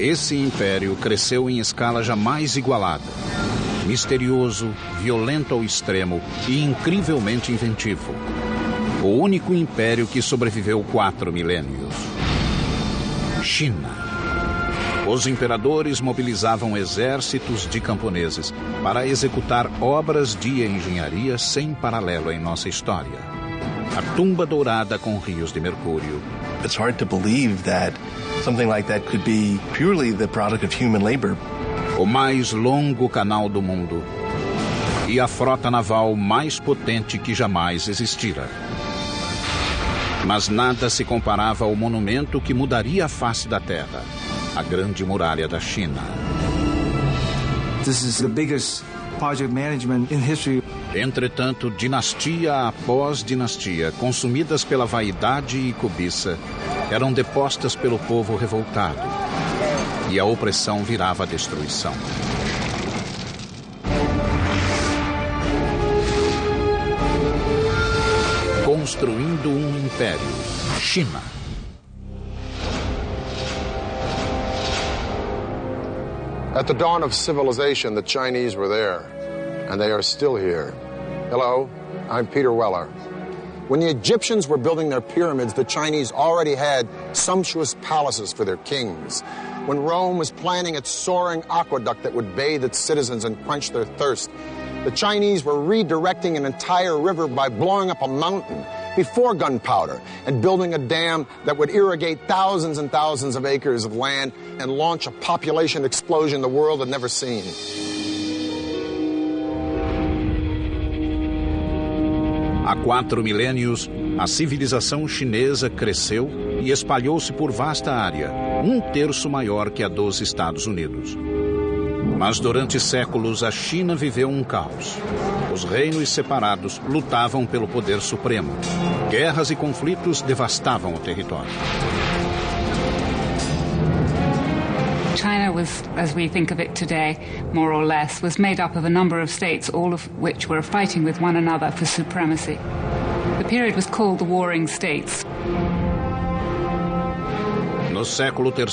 Esse império cresceu em escala jamais igualada. Misterioso, violento ao extremo e incrivelmente inventivo. O único império que sobreviveu 4 milênios. China. Os imperadores mobilizavam exércitos de camponeses para executar obras de engenharia sem paralelo em nossa história. A tumba dourada com rios de mercúrio. It's hard to believe that something like that could be purely the product of human labor. O mais longo canal do mundo e a frota naval mais potente que jamais existira. Mas nada se comparava ao monumento que mudaria a face da Terra, a Grande Muralha da China. This is the biggest project management in history. Entretanto, dinastia após dinastia, consumidas pela vaidade e cobiça, eram depostas pelo povo revoltado. E a opressão virava a destruição. Construindo um império. China. At the dawn of civilization, the Chinese were there, and they are still here. Hello, I'm Peter Weller. When the Egyptians were building their pyramids, the Chinese already had sumptuous palaces for their kings. When Rome was planning its soaring aqueduct that would bathe its citizens and quench their thirst, the Chinese were redirecting an entire river by blowing up a mountain before gunpowder and building a dam that would irrigate thousands and thousands of acres of land and launch a population explosion the world had never seen. Há 4 milênios, a civilização chinesa cresceu e espalhou-se por vasta área, 1/3 maior que a dos Estados Unidos. Mas durante séculos a China viveu um caos. Os reinos separados lutavam pelo poder supremo. Guerras e conflitos devastavam o território. China was, as we think of it today, more or less, was made up of a number of states, all of which were fighting with one another for supremacy. The period was called the Warring States. No século III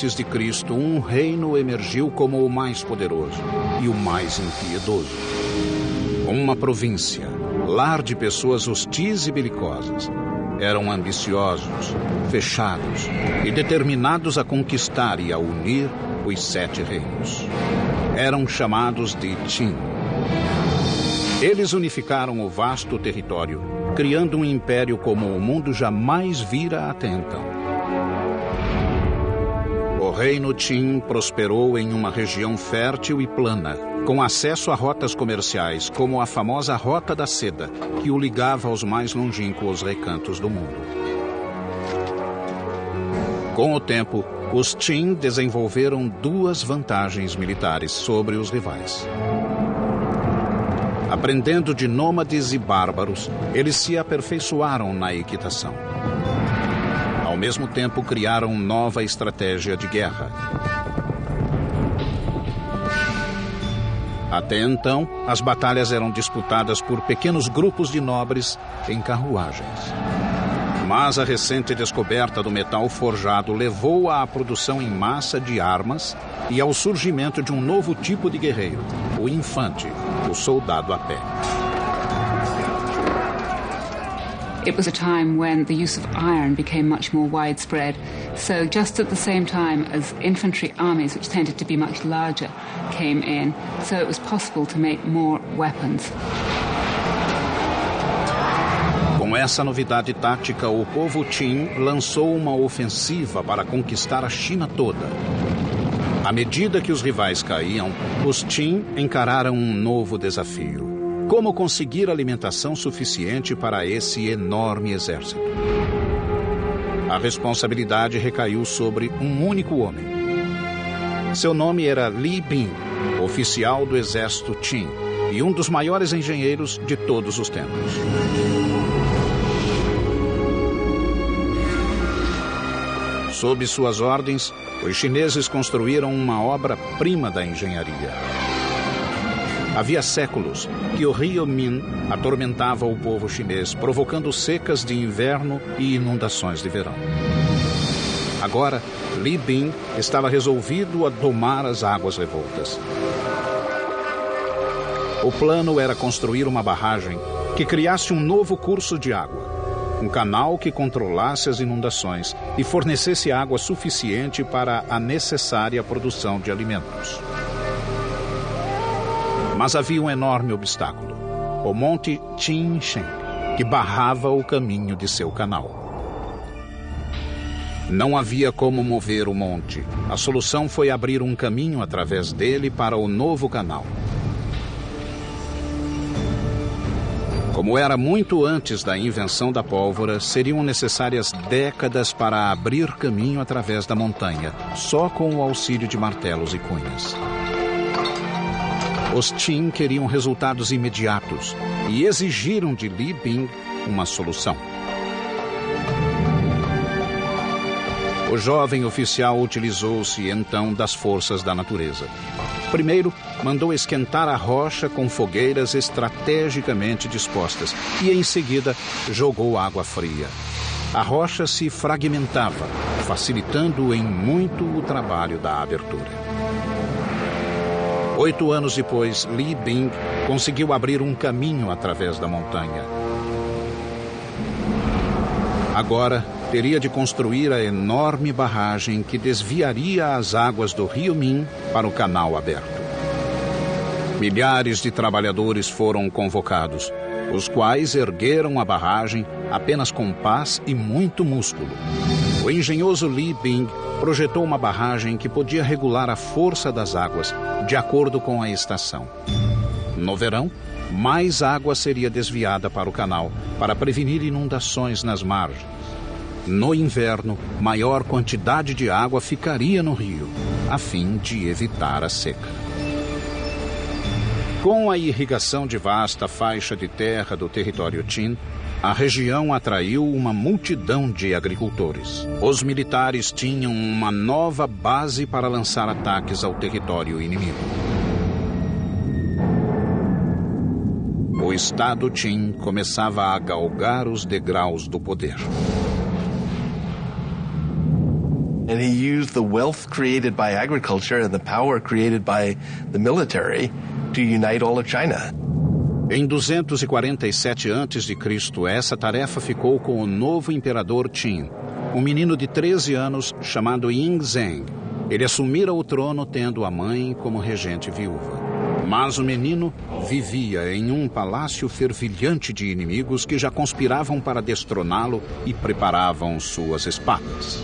a.C., um reino emergiu como o mais poderoso e o mais impiedoso. Uma província, lar de pessoas hostis e belicosas. Eram ambiciosos, fechados e determinados a conquistar e a unir os 7 reinos. Eram chamados de Qin. Eles unificaram o vasto território, criando um império como o mundo jamais vira até então. O reino Qin prosperou em uma região fértil e plana, com acesso a rotas comerciais, como a famosa Rota da Seda, que o ligava aos mais longínquos recantos do mundo. Com o tempo, os Qin desenvolveram 2 vantagens militares sobre os rivais. Aprendendo de nômades e bárbaros, eles se aperfeiçoaram na equitação. Ao mesmo tempo, criaram nova estratégia de guerra. Até então, as batalhas eram disputadas por pequenos grupos de nobres em carruagens. Mas a recente descoberta do metal forjado levou à produção em massa de armas e ao surgimento de um novo tipo de guerreiro, o infante, o soldado a pé. It was a time when the use of iron became much more widespread. So just at the same time as infantry armies, which tended to be much larger, came in, so it was possible to make more weapons. Com essa novidade tática, o povo Qin lançou uma ofensiva para conquistar a China toda. À medida que os rivais caíam, os Qin encararam um novo desafio. Como conseguir alimentação suficiente para esse enorme exército? A responsabilidade recaiu sobre um único homem. Seu nome era Li Bin, oficial do exército Qin e um dos maiores engenheiros de todos os tempos. Sob suas ordens, os chineses construíram uma obra-prima da engenharia. Havia séculos que o rio Min atormentava o povo chinês, provocando secas de inverno e inundações de verão. Agora, Li Bing estava resolvido a domar as águas revoltas. O plano era construir uma barragem que criasse um novo curso de água. Um canal que controlasse as inundações e fornecesse água suficiente para a necessária produção de alimentos. Mas havia um enorme obstáculo: o Monte Qinshen, que barrava o caminho de seu canal. Não havia como mover o monte. A solução foi abrir um caminho através dele para o novo canal. Como era muito antes da invenção da pólvora, seriam necessárias décadas para abrir caminho através da montanha, só com o auxílio de martelos e cunhas. Os Qin queriam resultados imediatos e exigiram de Li Bing uma solução. O jovem oficial utilizou-se então das forças da natureza. Primeiro, mandou esquentar a rocha com fogueiras estrategicamente dispostas e, em seguida, jogou água fria. A rocha se fragmentava, facilitando em muito o trabalho da abertura. 8 anos depois, Li Bing conseguiu abrir um caminho através da montanha. Agora, teria de construir a enorme barragem que desviaria as águas do rio Min para o canal aberto. Milhares de trabalhadores foram convocados, os quais ergueram a barragem apenas com paz e muito músculo. O engenhoso Li Bing projetou uma barragem que podia regular a força das águas de acordo com a estação. No verão, mais água seria desviada para o canal para prevenir inundações nas margens. No inverno, maior quantidade de água ficaria no rio, a fim de evitar a seca. Com a irrigação de vasta faixa de terra do território Qin, a região atraiu uma multidão de agricultores. Os militares tinham uma nova base para lançar ataques ao território inimigo. O Estado Qin começava a galgar os degraus do poder. And he used the wealth created by agriculture and the power created by the military to unite all of China. Em 247 a.C., essa tarefa ficou com o novo imperador Qin, um menino de 13 anos chamado Yingzheng. Ele assumira o trono tendo a mãe como regente viúva. Mas o menino vivia em um palácio fervilhante de inimigos que já conspiravam para destroná-lo e preparavam suas espadas.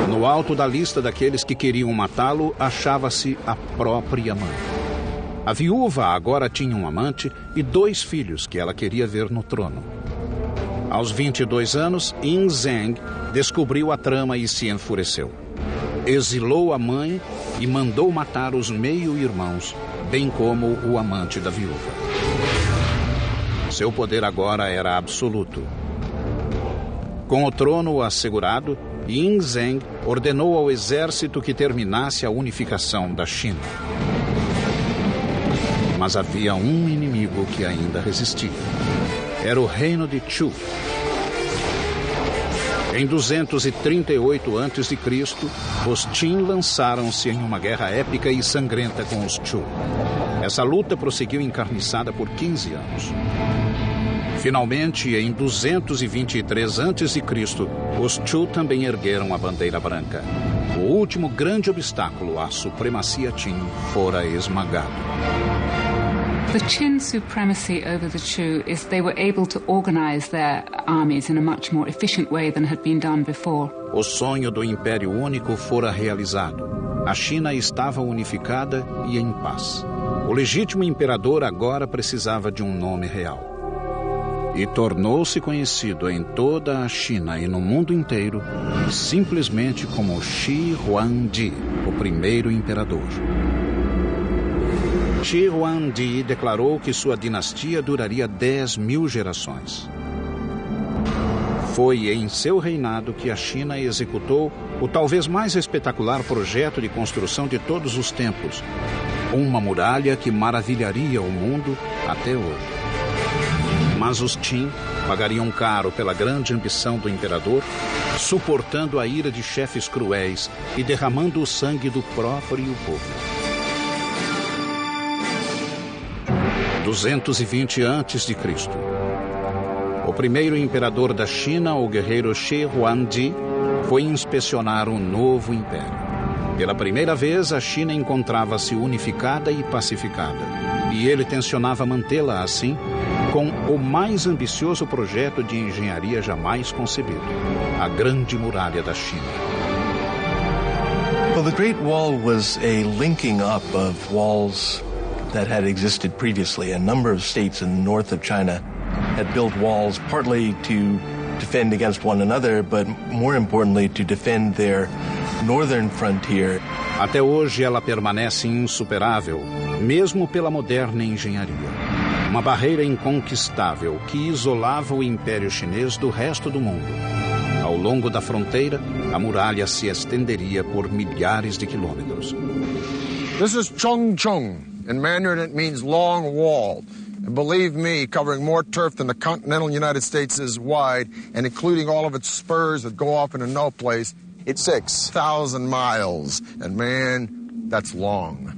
No alto da lista daqueles que queriam matá-lo, achava-se a própria mãe. A viúva agora tinha um amante e 2 filhos que ela queria ver no trono. Aos 22 anos, Yingzheng descobriu a trama e se enfureceu. Exilou a mãe e mandou matar os meio-irmãos, bem como o amante da viúva. Seu poder agora era absoluto. Com o trono assegurado, Yingzheng ordenou ao exército que terminasse a unificação da China. Mas havia um inimigo que ainda resistia. Era o reino de Chu. Em 238 a.C., os Qin lançaram-se em uma guerra épica e sangrenta com os Chu. Essa luta prosseguiu encarniçada por 15 anos. Finalmente, em 223 a.C., os Chu também ergueram a bandeira branca. O último grande obstáculo à supremacia Qin fora esmagado. The Qin supremacy over the Chu is they were able to organize their armies in a much more efficient way than had been done before. O sonho do Império Único fora realizado. A China estava unificada e em paz. O legítimo imperador agora precisava de um nome real. E tornou-se conhecido em toda a China e no mundo inteiro simplesmente como Shi Huangdi, o primeiro imperador. Shi Huangdi declarou que sua dinastia duraria 10.000 gerações. Foi em seu reinado que a China executou o talvez mais espetacular projeto de construção de todos os tempos, uma muralha que maravilharia o mundo até hoje. Mas os Qin pagariam caro pela grande ambição do imperador, suportando a ira de chefes cruéis e derramando o sangue do próprio povo. 220 a.C. O primeiro imperador da China, o guerreiro Shi Huangdi, foi inspecionar um novo império. Pela primeira vez, a China encontrava-se unificada e pacificada, e ele tencionava mantê-la assim, com o mais ambicioso projeto de engenharia jamais concebido, a Grande Muralha da China. Well, the Great Wall was a linking up of walls that had existed previously. A number of states in the north of China had built walls partly to defend against one another, but more importantly to defend their northern frontier. Até hoje ela permanece insuperável, mesmo pela moderna engenharia. Uma barreira inconquistável que isolava o Império Chinês do resto do mundo. Ao longo da fronteira, a muralha se estenderia por milhares de quilômetros. This is Chongcheng. In Mandarin it means long wall. And believe me, covering more turf than the continental United States is wide, and including all of its spurs that go off into no place, it's 6,000 miles. And man, that's long.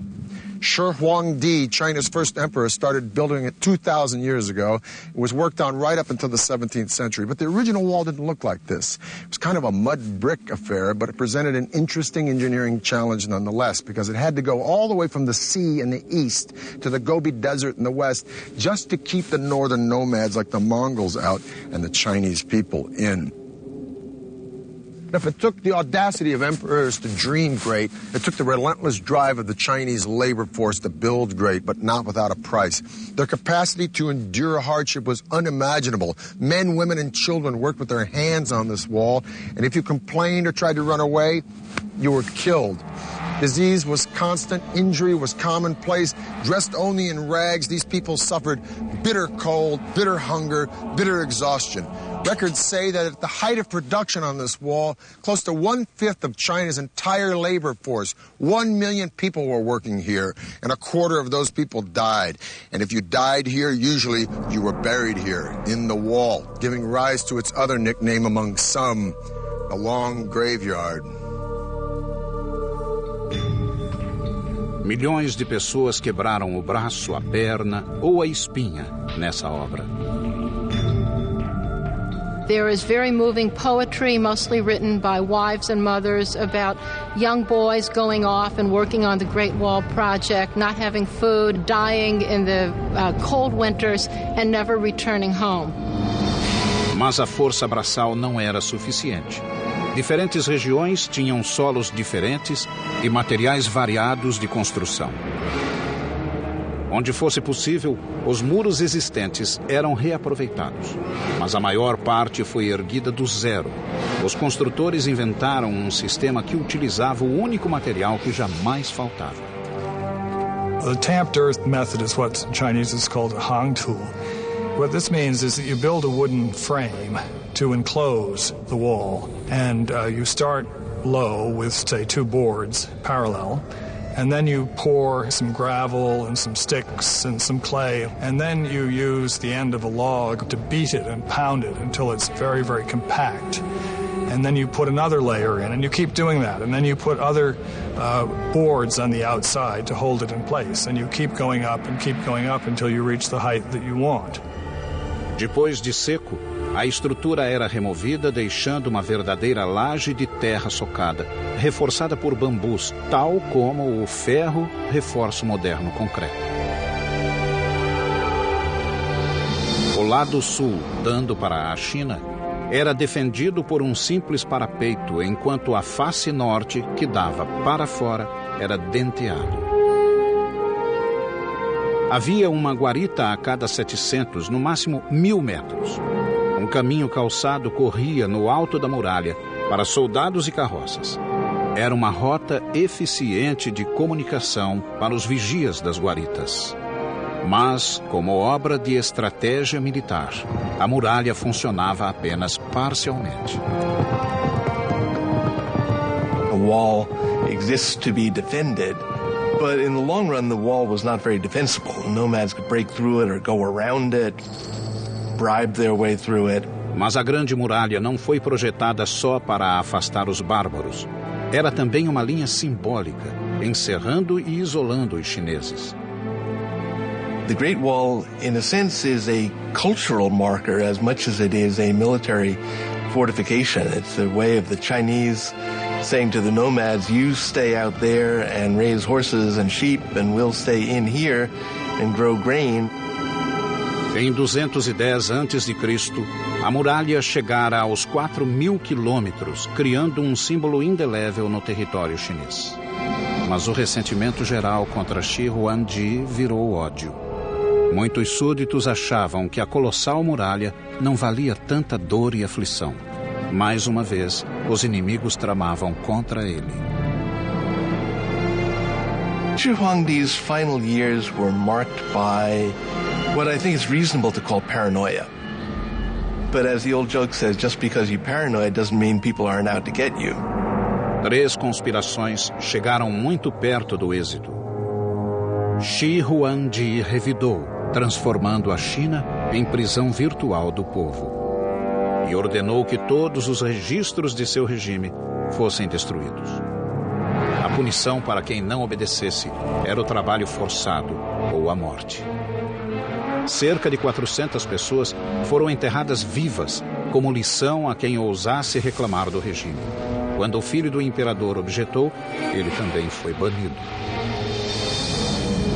Shi Huangdi, China's first emperor, started building it 2,000 years ago. It was worked on right up until the 17th century. But the original wall didn't look like this. It was kind of a mud brick affair, but it presented an interesting engineering challenge nonetheless, because it had to go all the way from the sea in the east to the Gobi Desert in the west, just to keep the northern nomads like the Mongols out and the Chinese people in. If it took the audacity of emperors to dream great, it took the relentless drive of the Chinese labor force to build great, but not without a price. Their capacity to endure hardship was unimaginable. Men, women, and children worked with their hands on this wall, and if you complained or tried to run away, you were killed. Disease was constant, injury was commonplace. Dressed only in rags, these people suffered bitter cold, bitter hunger, bitter exhaustion. Records say that at the height of production on this wall, close to 1/5 of China's entire labor force, 1 million people were working here, and 1/4 of those people died. And if you died here, usually you were buried here, in the wall, giving rise to its other nickname among some, the Long Graveyard. Milhões de pessoas quebraram o braço, a perna ou a espinha nessa obra. There is very moving poetry, mostly written by wives and mothers, about young boys going off and working on the Great Wall Project, not having food, dying in the cold winters, and never returning home. Mas a força braçal não era suficiente. Diferentes regiões tinham solos diferentes e materiais variados de construção. Onde fosse possível, os muros existentes eram reaproveitados, mas a maior parte foi erguida do zero. Os construtores inventaram um sistema que utilizava o único material que jamais faltava. The tamped earth method is what in Chinese is called a hangtu. What this means is that you build a wooden frame to enclose the wall, and you start low with, say, 2 boards parallel. And then you pour some gravel and some sticks and some clay, and then you use the end of a log to beat it and pound it until it's very, very compact. And then you put another layer in, and you keep doing that. And then you put other boards on the outside to hold it in place. And you keep going up until you reach the height that you want. Depois de seco, a estrutura era removida, deixando uma verdadeira laje de terra socada, reforçada por bambus, tal como o ferro reforça o moderno concreto. O lado sul, dando para a China, era defendido por um simples parapeito, enquanto a face norte, que dava para fora, era denteado. Havia uma guarita a cada 700, no máximo 1.000 metros. Um caminho calçado corria no alto da muralha para soldados e carroças. Era uma rota eficiente de comunicação para os vigias das guaritas. Mas, como obra de estratégia militar, a muralha funcionava apenas parcialmente. A wall exists to be defended, but in the long run the wall was not very defensible. Nomads could break through it or go around it. bribe their way through it. Mas a Grande Muralha não foi projetada só para afastar os bárbaros. Era também uma linha simbólica, encerrando e isolando os chineses. The Great Wall, in a sense, is a cultural marker as much as it is a military fortification. It's a way of the Chinese saying to the nomads, you stay out there and raise horses and sheep, and we'll stay in here and grow grain. Em 210 a.C., a muralha chegara aos 4.000 quilômetros, criando um símbolo indelével no território chinês. Mas o ressentimento geral contra Shi Huangdi virou ódio. Muitos súditos achavam que a colossal muralha não valia tanta dor e aflição. Mais uma vez, os inimigos tramavam contra ele. Shi Huangdi's final years were marked by what I think is reasonable to call paranoia. But as the old joke says, just because you're paranoid doesn't mean people aren't out to get you. 3 conspirações chegaram muito perto do êxito. Shi Huangdi revidou, transformando a China em prisão virtual do povo. E ordenou que todos os registros de seu regime fossem destruídos. A punição para quem não obedecesse era o trabalho forçado ou a morte. Cerca de 400 pessoas foram enterradas vivas como lição a quem ousasse reclamar do regime. Quando o filho do imperador objetou, ele também foi banido.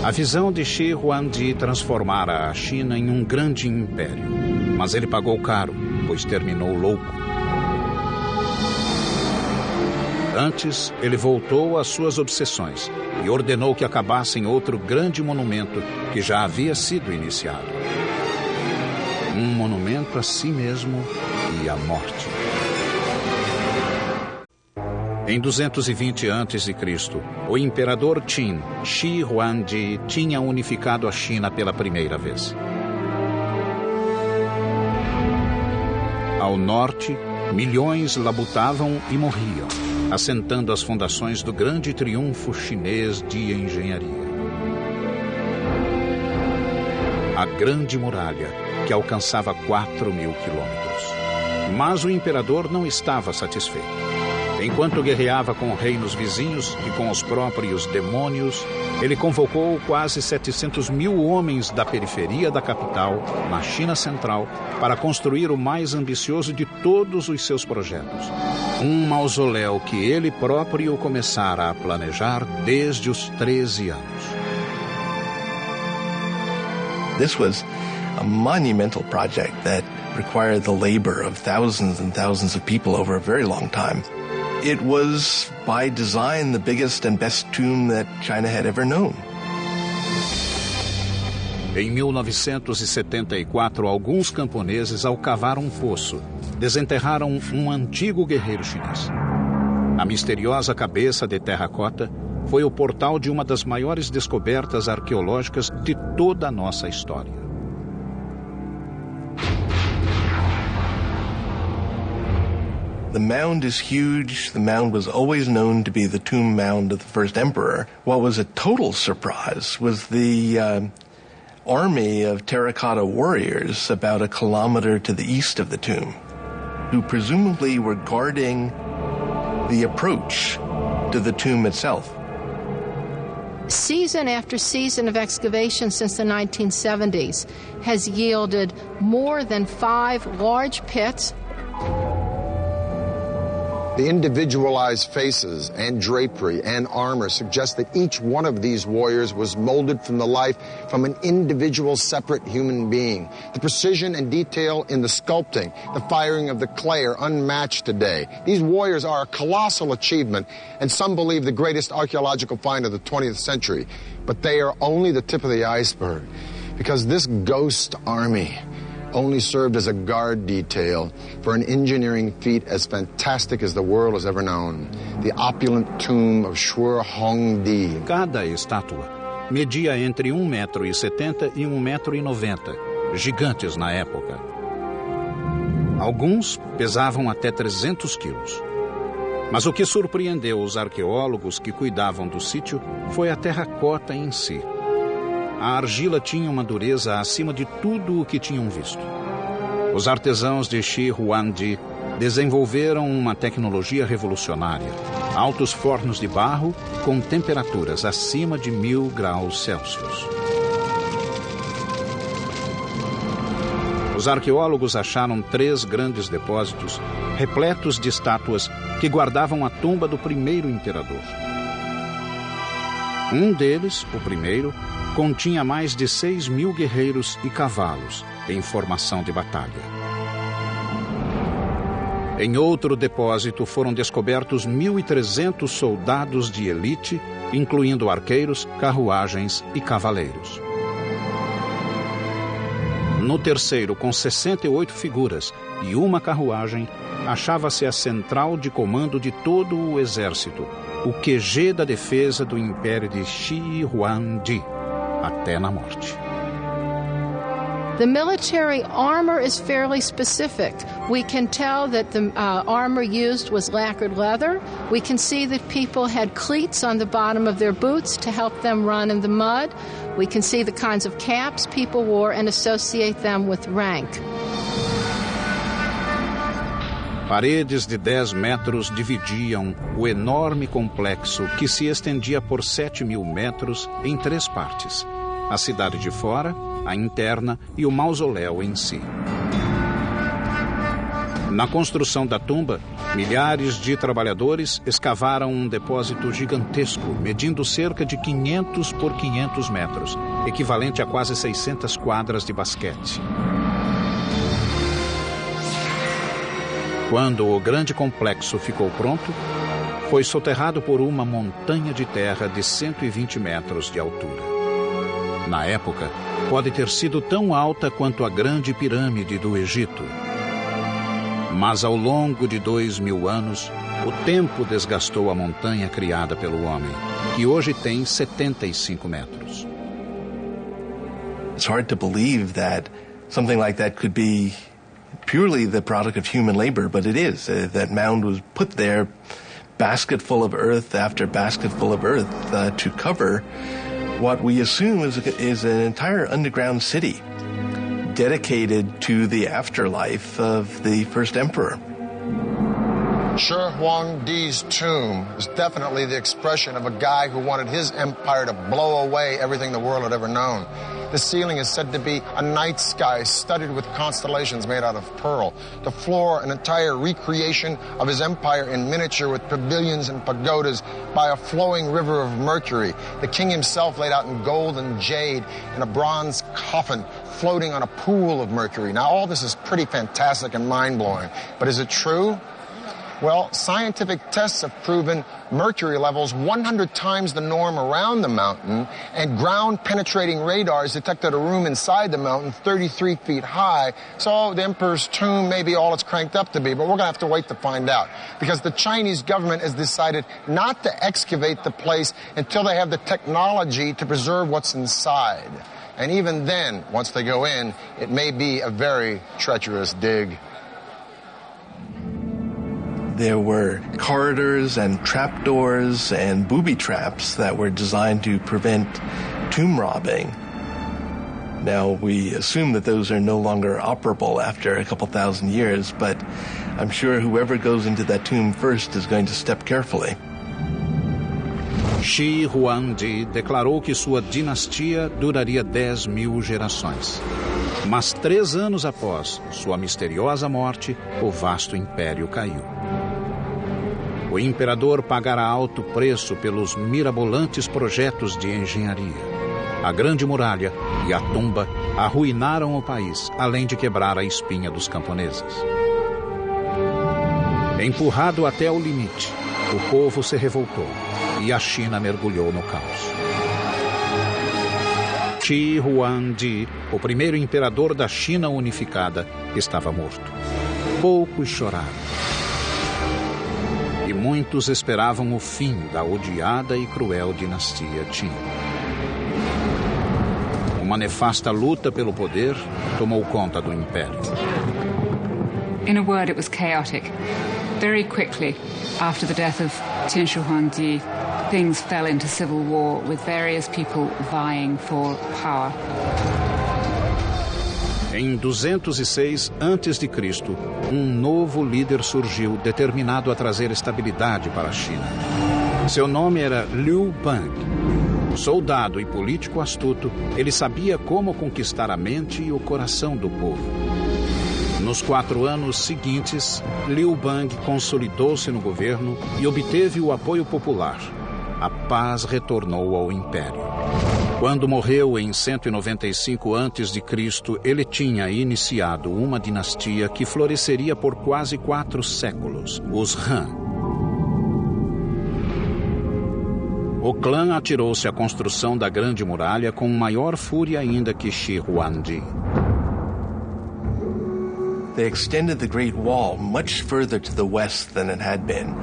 A visão de Shi Huangdi transformara a China em um grande império. Mas ele pagou caro, pois terminou louco. Antes, ele voltou às suas obsessões e ordenou que acabassem outro grande monumento que já havia sido iniciado. Um monumento a si mesmo e à morte. Em 220 a.C., o imperador Qin, Shi Huangdi, tinha unificado a China pela primeira vez. Ao norte, milhões labutavam e morriam, assentando as fundações do grande triunfo chinês de engenharia. A Grande Muralha, que alcançava 4.000 quilômetros. Mas o imperador não estava satisfeito. Enquanto guerreava com reinos vizinhos e com os próprios demônios, ele convocou quase 700.000 homens da periferia da capital, na China Central, para construir o mais ambicioso de todos os seus projetos. Um mausoléu que ele próprio começara a planejar desde os 13 anos. This was a monumental project that required the labor of thousands and thousands of people over a very long time. It was, by design, the biggest and best tomb that China had ever known. Em 1974, alguns camponeses, ao cavar um poço, desenterraram um antigo guerreiro chinês. A misteriosa cabeça de terracota foi o portal de uma das maiores descobertas arqueológicas de toda a nossa história. The mound is huge. The mound was always known to be the tomb mound of the first emperor. What was a total surprise was the army of terracotta warriors about a kilometer to the east of the tomb, who presumably were guarding the approach to the tomb itself. Season after season of excavation since the 1970s has yielded more than 5 large pits. The individualized faces and drapery and armor suggest that each one of these warriors was molded from the life from an individual separate human being. The precision and detail in the sculpting, the firing of the clay are unmatched today. These warriors are a colossal achievement, and some believe the greatest archaeological find of the 20th century. But they are only the tip of the iceberg, because this ghost army only served as a guard detail for an engineering feat as fantastic as the world has ever known, the opulent tomb of Shi Huangdi. Cada estátua media entre 1,70 m e 1,90 m, gigantes na época. Alguns pesavam até 300 quilos. Mas o que surpreendeu os arqueólogos que cuidavam do sítio foi a terracota em si. A argila tinha uma dureza acima de tudo o que tinham visto. Os artesãos de Shi Huangdi desenvolveram uma tecnologia revolucionária: altos fornos de barro com temperaturas acima de 1000 graus Celsius. Os arqueólogos acharam 3 grandes depósitos repletos de estátuas que guardavam a tumba do primeiro imperador. Um deles, o primeiro, continha mais de 6.000 guerreiros e cavalos em formação de batalha. Em outro depósito foram descobertos 1.300 soldados de elite, incluindo arqueiros, carruagens e cavaleiros. No terceiro, com 68 figuras e uma carruagem, achava-se a central de comando de todo o exército, o QG da defesa do Império de Shi Huangdi, até na morte. The military armor is fairly specific. We can tell that the armor used was lacquered leather. We can see that people had cleats on the bottom of their boots to help them run in the mud. We can see the kinds of caps people wore and associate them with rank. Paredes de 10 metros dividiam o enorme complexo que se estendia por 7.000 metros em 3 partes: a cidade de fora, a interna e o mausoléu em si. Na construção da tumba, milhares de trabalhadores escavaram um depósito gigantesco, medindo cerca de 500 por 500 metros, equivalente a quase 600 quadras de basquete. Quando o grande complexo ficou pronto, foi soterrado por uma montanha de terra de 120 metros de altura. Na época, pode ter sido tão alta quanto a Grande Pirâmide do Egito. Mas ao longo de 2000 anos, o tempo desgastou a montanha criada pelo homem, que hoje tem 75 metros. It's hard to believe that something like that could be purely the product of human labor, but it is. That mound was put there, basketful of earth after basketful of earth, to cover what we assume is an entire underground city dedicated to the afterlife of the first emperor. Shi Huangdi's tomb is definitely the expression of a guy who wanted his empire to blow away everything the world had ever known. The ceiling is said to be a night sky studded with constellations made out of pearl. The floor, an entire recreation of his empire in miniature with pavilions and pagodas by a flowing river of mercury. The king himself laid out in gold and jade in a bronze coffin floating on a pool of mercury. Now, all this is pretty fantastic and mind-blowing, but is it true? Well, scientific tests have proven mercury levels 100 times the norm around the mountain, and ground-penetrating radars detected a room inside the mountain 33 feet high. So the emperor's tomb may be all it's cranked up to be, but we're going to have to wait to find out, because the Chinese government has decided not to excavate the place until they have the technology to preserve what's inside. And even then, once they go in, it may be a very treacherous dig. There were corridors and trapdoors and booby traps that were designed to prevent tomb robbing. Now, we assume that those are no longer operable after a couple thousand years, but I'm sure whoever goes into that tomb first is going to step carefully. Shi Huangdi declarou que sua dinastia duraria 10.000 gerações. Mas 3 anos após sua misteriosa morte, o vasto império caiu. O imperador pagará alto preço pelos mirabolantes projetos de engenharia. A Grande Muralha e a tumba arruinaram o país, além de quebrar a espinha dos camponeses. Empurrado até o limite, o povo se revoltou e a China mergulhou no caos. Shi Huangdi, o primeiro imperador da China unificada, estava morto. Poucos choraram. E muitos esperavam o fim da odiada e cruel dinastia Qin. Uma nefasta luta pelo poder tomou conta do império. In a word, it was chaotic. Very quickly, after the death of Qin Shi Huangdi, things fell into civil war, with various people vying for power. Em 206 a.C., um novo líder surgiu determinado a trazer estabilidade para a China. Seu nome era Liu Bang. Soldado e político astuto, ele sabia como conquistar a mente e o coração do povo. Nos 4 anos seguintes, Liu Bang consolidou-se no governo e obteve o apoio popular. A paz retornou ao império. Quando morreu em 195 a.C., ele tinha iniciado uma dinastia que floresceria por quase 4 séculos, os Han. O clã atirou-se à construção da Grande Muralha com maior fúria ainda que Shi Huangdi. They extended the Great Wall much further to the west than it had been,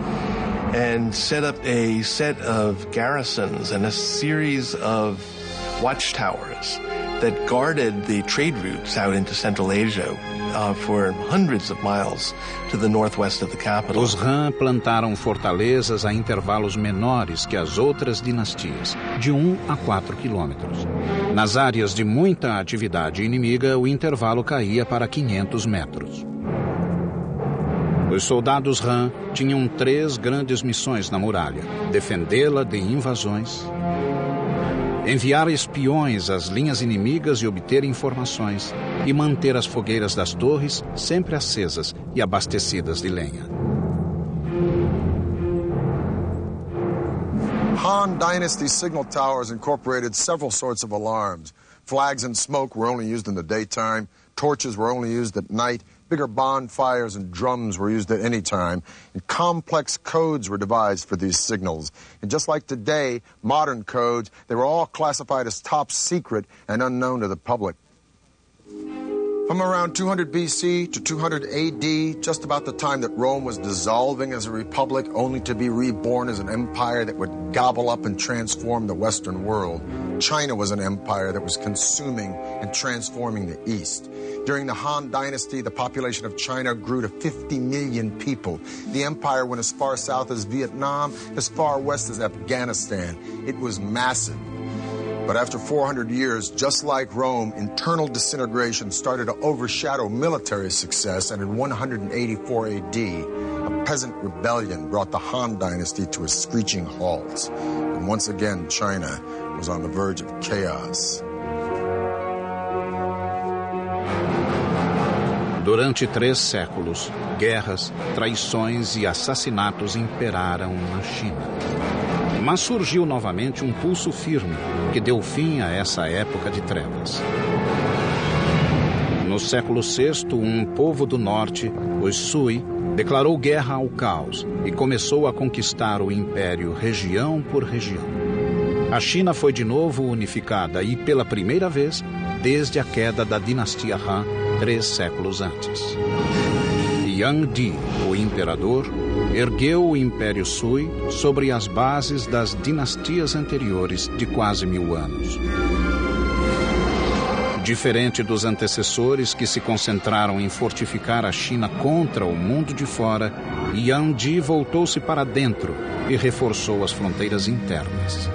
and set up a set of garrisons and a series of watchtowers that guarded the trade routes out into Central Asia for hundreds of miles to the northwest of the capital. Os Han plantaram fortalezas a intervalos menores que as outras dinastias, de 1 a 4 quilômetros. Nas áreas de muita atividade inimiga, o intervalo caía para 500 metros. Os soldados Han tinham 3 grandes missões na muralha: defendê-la de invasões, enviar espiões às linhas inimigas e obter informações, e manter as fogueiras das torres sempre acesas e abastecidas de lenha. Han Dynasty signal towers incorporated several sorts of alarms. Flags and smoke were only used in the daytime. Torches were only used at night. Bigger bonfires and drums were used at any time, and complex codes were devised for these signals. And just like today, modern codes, they were all classified as top secret and unknown to the public. From around 200 BC to 200 AD, just about the time that Rome was dissolving as a republic, only to be reborn as an empire that would gobble up and transform the Western world, China was an empire that was consuming and transforming the East. During the Han Dynasty, the population of China grew to 50 million people. The empire went as far south as Vietnam, as far west as Afghanistan. It was massive. But after 400 years, just like Rome, internal disintegration started to overshadow military success, and in 184 AD, a peasant rebellion brought the Han Dynasty to a screeching halt. And once again, China was on the verge of chaos. Durante 3 séculos, guerras, traições e assassinatos imperaram na China. Mas surgiu novamente um pulso firme que deu fim a essa época de trevas. No século VI, um povo do norte, os Sui, declarou guerra ao caos e começou a conquistar o império região por região. A China foi de novo unificada e, pela primeira vez, desde a queda da dinastia Han, 3 séculos antes. Yang Di, o imperador, ergueu o Império Sui sobre as bases das dinastias anteriores de quase 1000 anos. Diferente dos antecessores que se concentraram em fortificar a China contra o mundo de fora, Yang Di voltou-se para dentro e reforçou as fronteiras internas.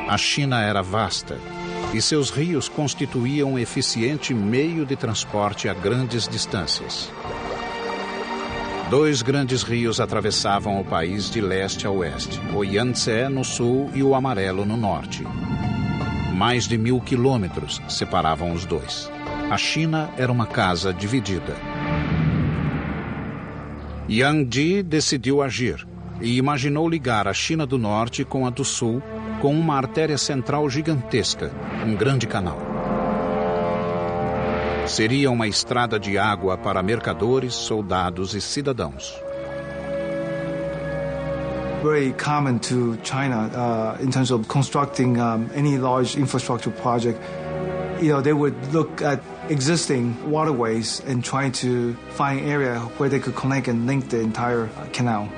A China era vasta e seus rios constituíam um eficiente meio de transporte a grandes distâncias. 2 grandes rios atravessavam o país de leste a oeste, o Yangtze no sul e o Amarelo no norte. Mais de 1000 quilômetros separavam os dois. A China era uma casa dividida. Yang Di decidiu agir e imaginou ligar a China do norte com a do sul com uma artéria central gigantesca, um grande canal. Seria uma estrada de água para mercadores, soldados e cidadãos. Very common to China in terms of constructing any large infrastructure project. They would look at existing waterways and try to find area where they could connect and link the entire canal.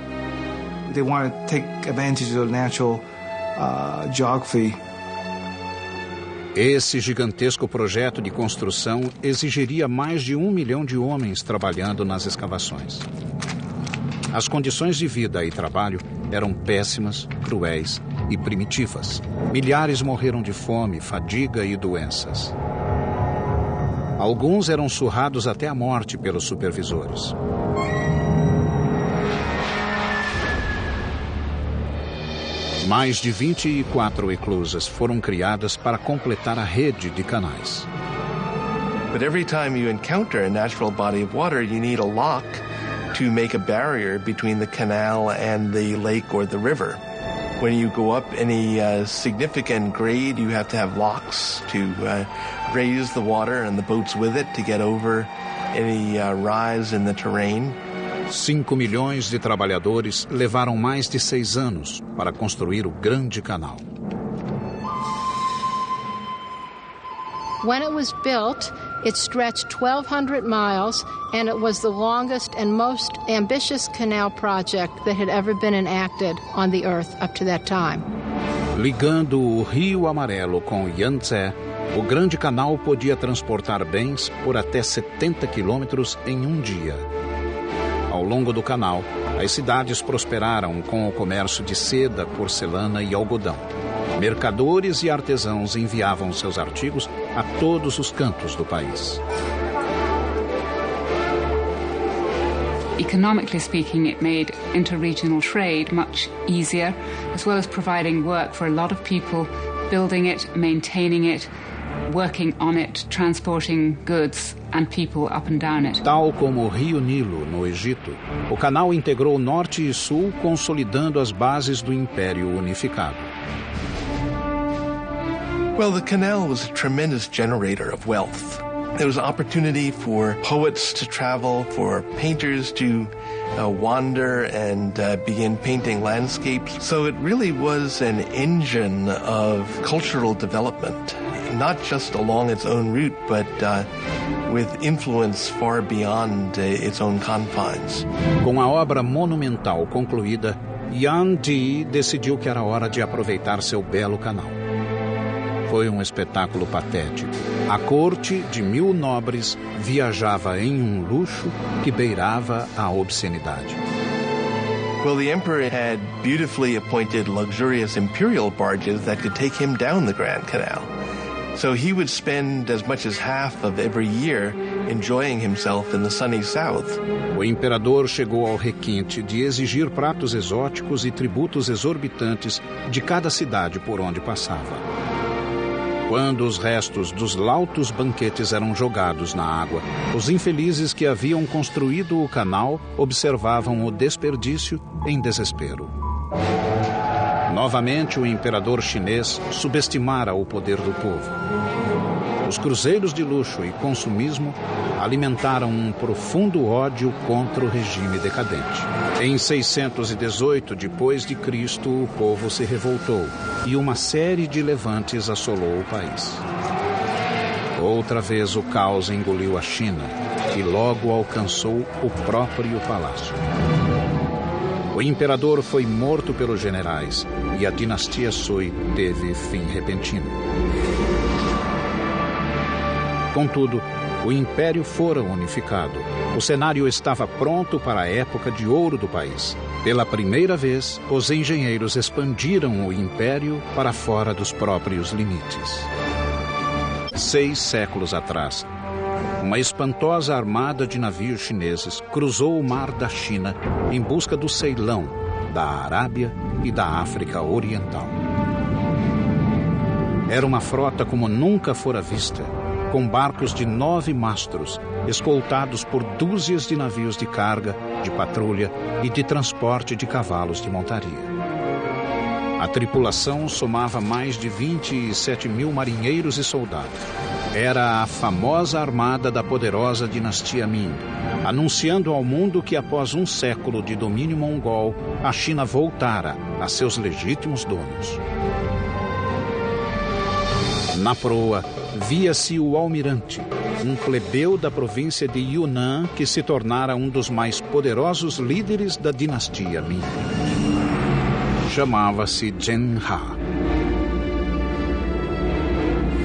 They want to take advantage of the natural geography. Esse gigantesco projeto de construção exigiria mais de 1 milhão de homens trabalhando nas escavações. As condições de vida e trabalho eram péssimas, cruéis e primitivas. Milhares morreram de fome, fadiga e doenças. Alguns eram surrados até a morte pelos supervisores. Mais de 24 eclusas foram criadas para completar a rede de canais. But every time you encounter a natural body of water, you need a lock to make a barrier between the canal and the lake or the river. When you go up any significant grade, you have to have locks to raise the water and the boats with it to get over any rise in the terrain. 5 milhões de trabalhadores levaram mais de 6 anos para construir o Grande Canal. When it was built, it stretched 1,200 miles, and it was the longest and most ambitious canal project that had ever been enacted on the Earth up to that time. Ligando o Rio Amarelo com o Yangtze, o Grande Canal podia transportar bens por até 70 quilômetros em um dia. Ao longo do canal, as cidades prosperaram com o comércio de seda, porcelana e algodão. Mercadores e artesãos enviavam seus artigos a todos os cantos do país. Economically speaking, it made interregional trade much easier, as well as providing work for a lot of people, building it, maintaining it, working on it, transporting goods and people up and down it. Tal como o Rio Nilo, no Egito, o canal integrou norte e sul, consolidando as bases do Império Unificado. Well, the canal was a tremendous generator of wealth. There was opportunity for poets to travel, for painters to wander and begin painting landscapes. So it really was an engine of cultural development, not just along its own route, but with influence far beyond its own confines. Com a obra monumental concluída, Yuan Di decidiu que era hora de aproveitar seu belo canal. Foi um espetáculo patético. A corte de 1000 nobres viajava em um luxo que beirava a obscenidade. Well, the emperor had beautifully appointed luxurious imperial barges that could take him down the Grand Canal. So he would spend as much as half of every year enjoying himself in the sunny south. O imperador chegou ao requinte de exigir pratos exóticos e tributos exorbitantes de cada cidade por onde passava. Quando os restos dos lautos banquetes eram jogados na água, os infelizes que haviam construído o canal observavam o desperdício em desespero. Novamente, o imperador chinês subestimara o poder do povo. Os cruzeiros de luxo e consumismo alimentaram um profundo ódio contra o regime decadente. Em 618 d.C., o povo se revoltou e uma série de levantes assolou o país. Outra vez o caos engoliu a China e logo alcançou o próprio palácio. O imperador foi morto pelos generais e a dinastia Sui teve fim repentino. Contudo, o império fora unificado. O cenário estava pronto para a época de ouro do país. Pela primeira vez, os engenheiros expandiram o império para fora dos próprios limites. 6 séculos atrás, uma espantosa armada de navios chineses cruzou o mar da China em busca do Ceilão, da Arábia e da África Oriental. Era uma frota como nunca fora vista, com barcos de 9 mastros, escoltados por dúzias de navios de carga, de patrulha e de transporte de cavalos de montaria. A tripulação somava mais de 27 mil marinheiros e soldados. Era a famosa armada da poderosa dinastia Ming, anunciando ao mundo que após um século de domínio mongol, a China voltara a seus legítimos donos. Na proa, via-se o almirante, um plebeu da província de Yunnan que se tornara um dos mais poderosos líderes da dinastia Ming. Chamava-se Zheng He.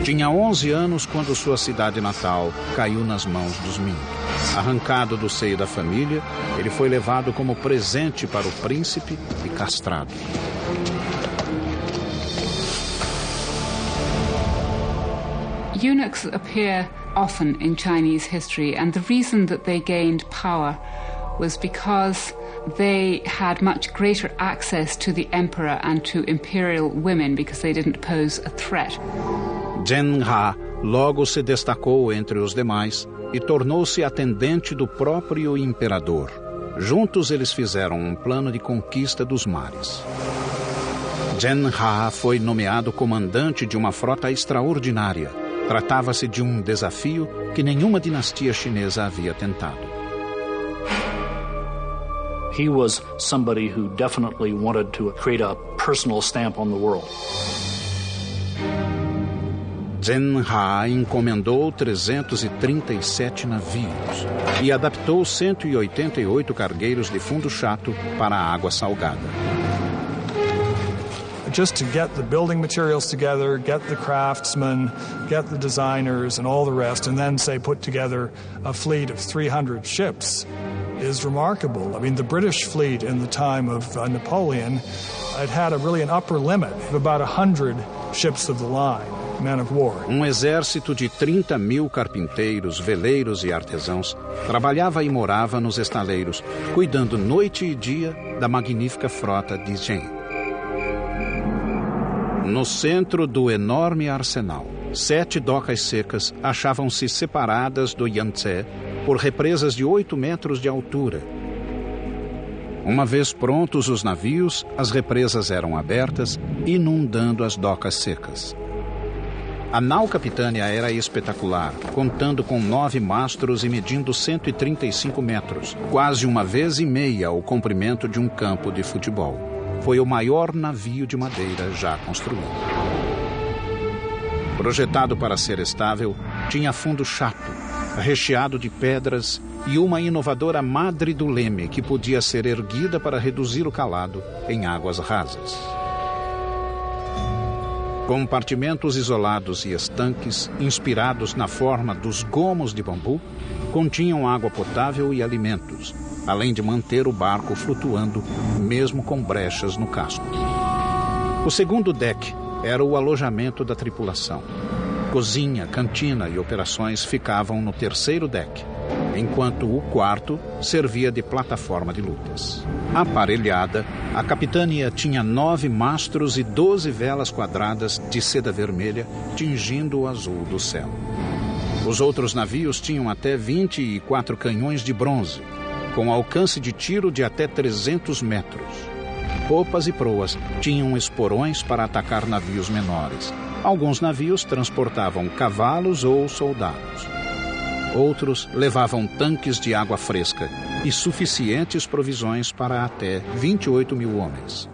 Tinha 11 anos quando sua cidade natal caiu nas mãos dos Ming. Arrancado do seio da família, ele foi levado como presente para o príncipe e castrado. Eunuchs appear often in Chinese history, and the reason that they gained power was because they had much greater access to the emperor and to imperial women because they didn't pose a threat. Zhen He logo se destacou entre os demais e tornou-se atendente do próprio imperador. Juntos eles fizeram um plano de conquista dos mares. Zhen He foi nomeado comandante de uma frota extraordinária. Tratava-se de um desafio que nenhuma dinastia chinesa havia tentado. He was somebody who definitely wanted to create a personal stamp on the world. Zhen He encomendou 337 navios e adaptou 188 cargueiros de fundo chato para a água salgada. Just to get the building materials together, get the craftsmen, get the designers and all the rest, and then, say, put together a fleet of 300 ships is remarkable. I mean, the British fleet in the time of Napoleon, it had an upper limit of about 100 ships of the line, men of war. Exército de 30.000 carpinteiros, veleiros e artesãos trabalhava e morava nos estaleiros, cuidando noite e dia da magnífica frota de Zhen. No centro do enorme arsenal, 7 docas secas achavam-se separadas do Yangtze por represas de 8 metros de altura. Uma vez prontos os navios, as represas eram abertas, inundando as docas secas. A nau capitânia era espetacular, contando com 9 mastros e medindo 135 metros, quase uma vez e meia o comprimento de um campo de futebol. Foi o maior navio de madeira já construído. Projetado para ser estável, tinha fundo chato, recheado de pedras e uma inovadora madre do leme que podia ser erguida para reduzir o calado em águas rasas. Compartimentos isolados e estanques, inspirados na forma dos gomos de bambu, continham água potável e alimentos, além de manter o barco flutuando, mesmo com brechas no casco. O segundo deck era o alojamento da tripulação. Cozinha, cantina e operações ficavam no terceiro deck, enquanto o quarto servia de plataforma de lutas. Aparelhada, a capitânia tinha 9 mastros e 12 velas quadradas de seda vermelha, tingindo o azul do céu. Os outros navios tinham até 24 canhões de bronze, com alcance de tiro de até 300 metros. Popas e proas tinham esporões para atacar navios menores. Alguns navios transportavam cavalos ou soldados. Outros levavam tanques de água fresca e suficientes provisões para até 28.000 homens.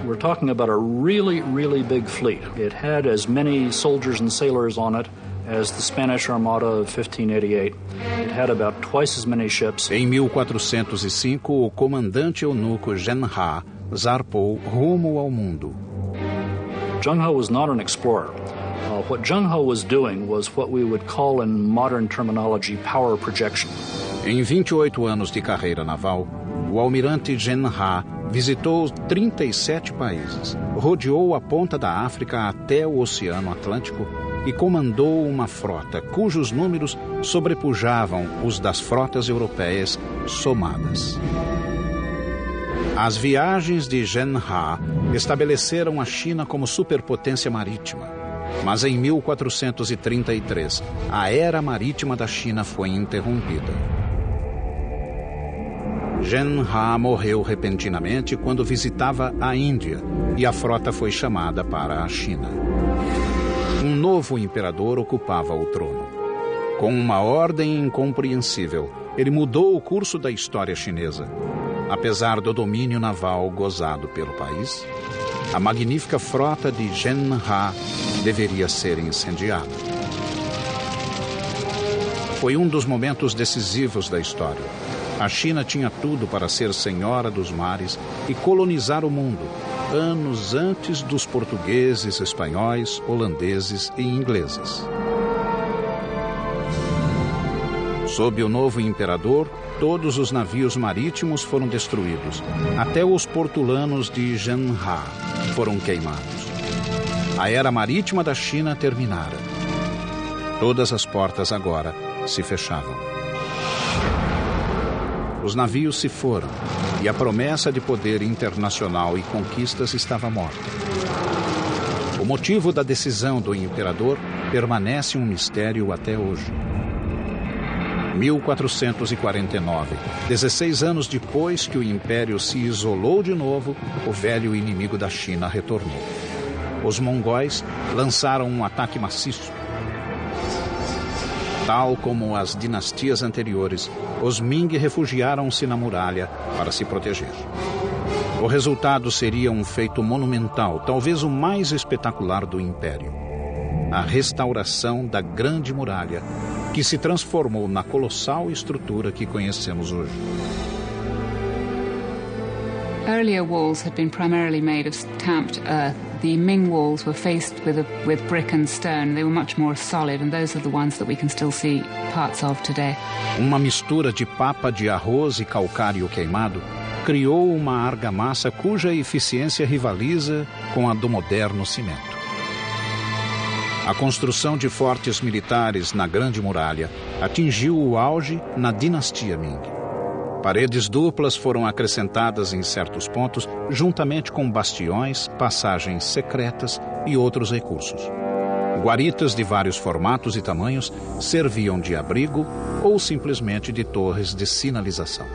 We're talking about a really, really big fleet. It had as many soldiers and sailors on it as the Spanish Armada of 1588. It had about twice as many ships. Em 1405, o comandante eunuco Zhen He zarpou rumo ao mundo. Zheng He was not an explorer. What Zheng He was doing was what we would call in modern terminology power projection. Em 28 anos de carreira naval, o almirante Zhen He visitou 37 países, rodeou a ponta da África até o Oceano Atlântico e comandou uma frota cujos números sobrepujavam os das frotas europeias somadas. As viagens de Zhen He estabeleceram a China como superpotência marítima. Mas em 1433, a era marítima da China foi interrompida. Zhen He morreu repentinamente quando visitava a Índia e a frota foi chamada para a China. Um novo imperador ocupava o trono. Com uma ordem incompreensível, ele mudou o curso da história chinesa. Apesar do domínio naval gozado pelo país, a magnífica frota de Zhen He deveria ser incendiada. Foi um dos momentos decisivos da história. A China tinha tudo para ser senhora dos mares e colonizar o mundo, anos antes dos portugueses, espanhóis, holandeses e ingleses. Sob o novo imperador, todos os navios marítimos foram destruídos. Até os portulanos de Zhenha foram queimados. A era marítima da China terminara. Todas as portas agora se fechavam. Os navios se foram e a promessa de poder internacional e conquistas estava morta. O motivo da decisão do imperador permanece um mistério até hoje. 1449, 16 anos depois que o império se isolou de novo, o velho inimigo da China retornou. Os mongóis lançaram um ataque maciço. Tal como as dinastias anteriores, os Ming refugiaram-se na muralha para se proteger. O resultado seria um feito monumental, talvez o mais espetacular do império: a restauração da Grande Muralha, que se transformou na colossal estrutura que conhecemos hoje. Earlier walls had been primarily made of tamped earth. The Ming walls were faced with brick and stone. They were much more solid, and those are the ones that we can still see parts of today. Uma mistura de papa de arroz e calcário queimado criou uma argamassa cuja eficiência rivaliza com a do moderno cimento. A construção de fortes militares na Grande Muralha atingiu o auge na dinastia Ming. Paredes duplas foram acrescentadas em certos pontos, juntamente com bastiões, passagens secretas e outros recursos. Guaritas de vários formatos e tamanhos serviam de abrigo ou simplesmente de torres de sinalização.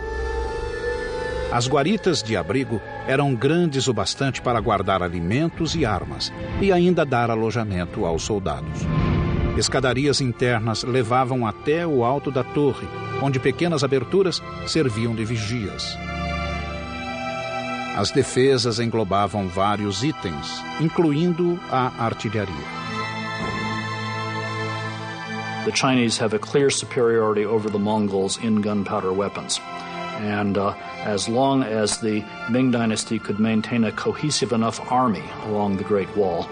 As guaritas de abrigo eram grandes o bastante para guardar alimentos e armas e ainda dar alojamento aos soldados. Escadarias internas levavam até o alto da torre, onde pequenas aberturas serviam de vigias. As defesas englobavam vários itens, incluindo a artilharia. The Chinese have a clear superiority over the Mongols in gunpowder weapons. And as long as the Ming Dynasty could maintain a cohesive enough army along the Great Wall,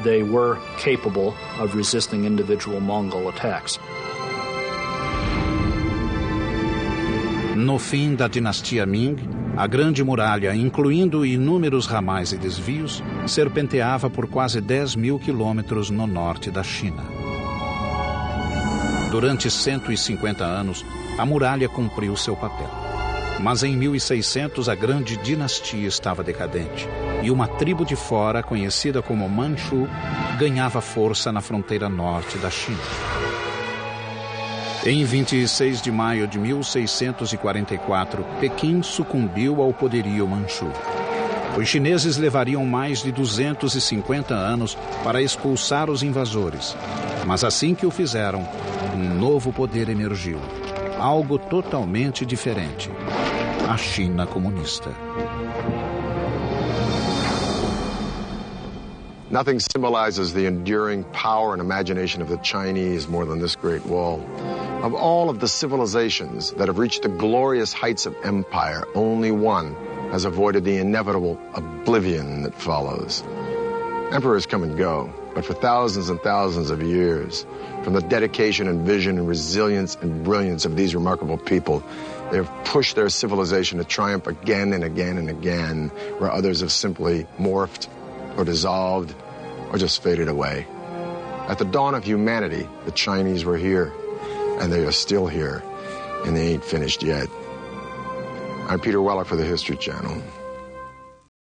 they were capable of resisting individual Mongol attacks. No fim da dinastia Ming, a Grande Muralha, incluindo inúmeros ramais e desvios, serpenteava por quase 10.000 quilômetros no norte da China. Durante 150 anos, a muralha cumpriu seu papel. Mas em 1600 a grande dinastia estava decadente e uma tribo de fora, conhecida como Manchu, ganhava força na fronteira norte da China. Em 26 de maio de 1644, Pequim sucumbiu ao poderio Manchu. Os chineses levariam mais de 250 anos para expulsar os invasores, mas assim que o fizeram, um novo poder emergiu, algo totalmente diferente: a China comunista. Nothing symbolizes the enduring power and imagination of the Chinese more than this Great Wall. Of all of the civilizations that have reached the glorious heights of empire, only one has avoided the inevitable oblivion that follows. Emperors come and go, but for thousands and thousands of years, from the dedication and vision and resilience and brilliance of these remarkable people, they have pushed their civilization to triumph again and again and again, where others have simply morphed or dissolved or just faded away. At the dawn of humanity, the Chinese were here, and they are still here, and they ain't finished yet. I'm Peter Weller for the History Channel.